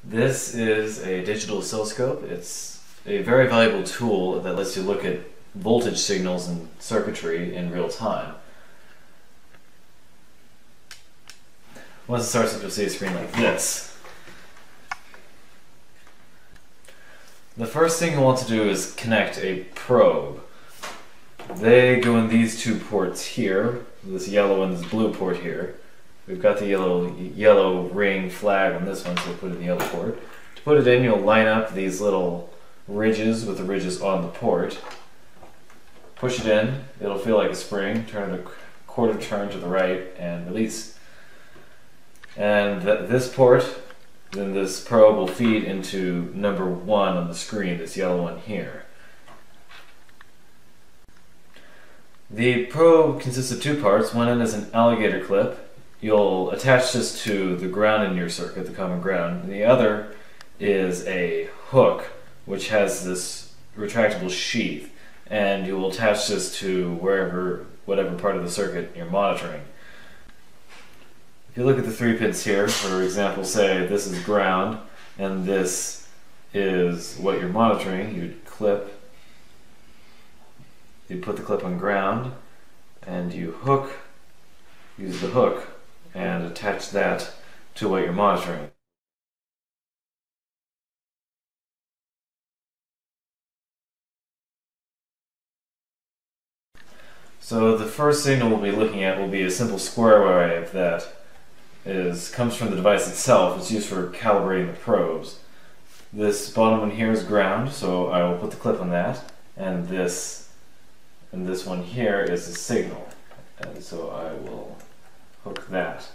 This is a digital oscilloscope. It's a very valuable tool that lets you look at voltage signals and circuitry in real time. Once it starts up, you'll see a screen like this. The first thing you want to do is connect a probe. They go in these two ports here, this yellow and this blue port here. We've got the yellow ring flag on this one, so we'll put it in the yellow port. To put it in, you'll line up these little ridges with the ridges on the port. Push it in, it'll feel like a spring, turn it a quarter turn to the right, and release. And this port, then this probe will feed into number 1 on the screen, this yellow one here. The probe consists of 2 parts. One end is an alligator clip. You'll attach this to the ground in your circuit, the common ground. And the other is a hook, which has this retractable sheath, and you will attach this to whatever part of the circuit you're monitoring. If you look at the 3 pins here, for example, say this is ground and this is what you're monitoring, you'd put the clip on ground and you use the hook and attach that to what you're monitoring. So the first signal we'll be looking at will be a simple square wave that comes from the device itself. It's used for calibrating the probes. This bottom one here is ground, so I will put the clip on that, and this one here is a signal, and so I will hook that.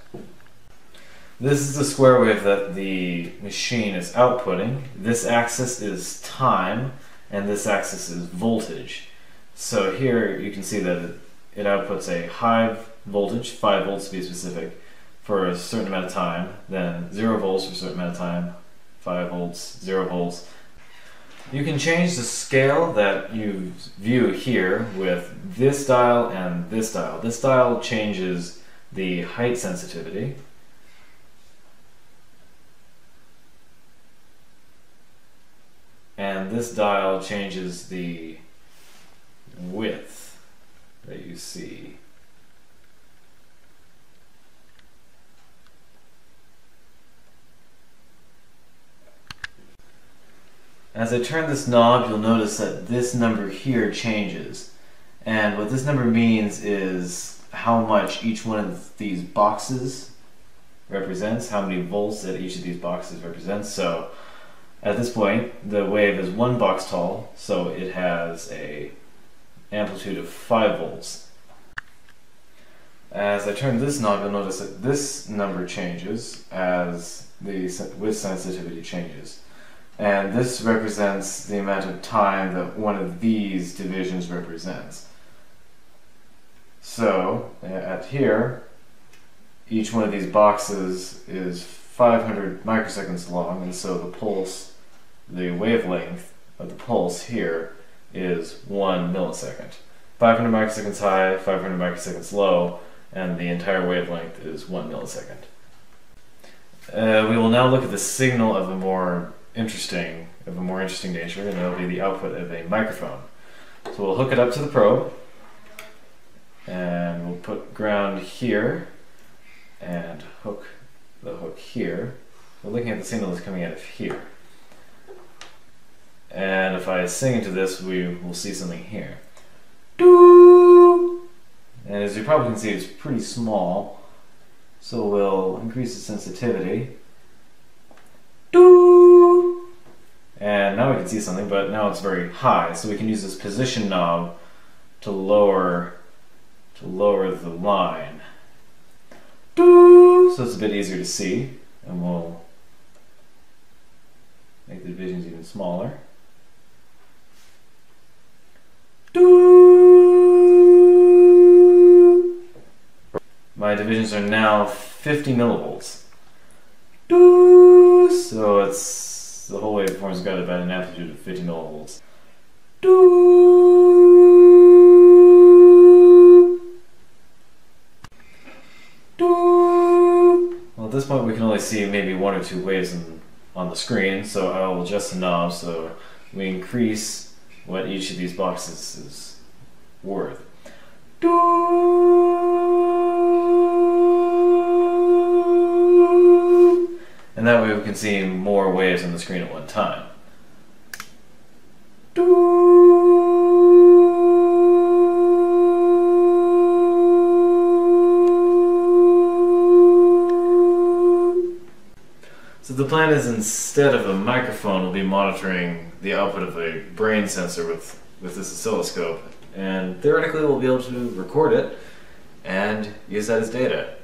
This is the square wave that the machine is outputting. This axis is time, and this axis is voltage. So here you can see that it outputs a high voltage, 5 volts to be specific, for a certain amount of time, then 0 volts for a certain amount of time, 5 volts, 0 volts. You can change the scale that you view here with this dial and this dial. This dial changes the height sensitivity. And this dial changes the width that you see. As I turn this knob, you'll notice that this number here changes. And what this number means is how much each one of these boxes represents, how many volts that each of these boxes represents. So at this point, the wave is 1 box tall, so it has an amplitude of 5 volts. As I turn this knob, you'll notice that this number changes as the width sensitivity changes. And this represents the amount of time that one of these divisions represents. So, at here, each one of these boxes is 500 microseconds long, and so the pulse, the wavelength of the pulse here is 1 millisecond. 500 microseconds high, 500 microseconds low, and the entire wavelength is 1 millisecond. We will now look at the signal of a more interesting nature, and that'll be the output of a microphone. So we'll hook it up to the probe, and we'll put ground here, and hook the hook here. We're looking at the signal that's coming out of here. And if I sing into this, we will see something here. Doo! And as you probably can see, it's pretty small, so we'll increase the sensitivity. Doo! And now we can see something, but now it's very high, so we can use this position knob to lower the line. Doo! So it's a bit easier to see, and we'll make the divisions even smaller. Doo! My divisions are now 50 millivolts. Doo! So the whole waveform's got about an amplitude of 50 millivolts. Doo! Doo! Well, at this point we can only see maybe 1 or 2 waves in on the screen, so I will adjust the knob so we increase what each of these boxes is worth. And that way we can see more waves on the screen at one time. So the plan is, instead of a microphone, we'll be monitoring the output of a brain sensor with this oscilloscope, and theoretically we'll be able to record it and use that as data.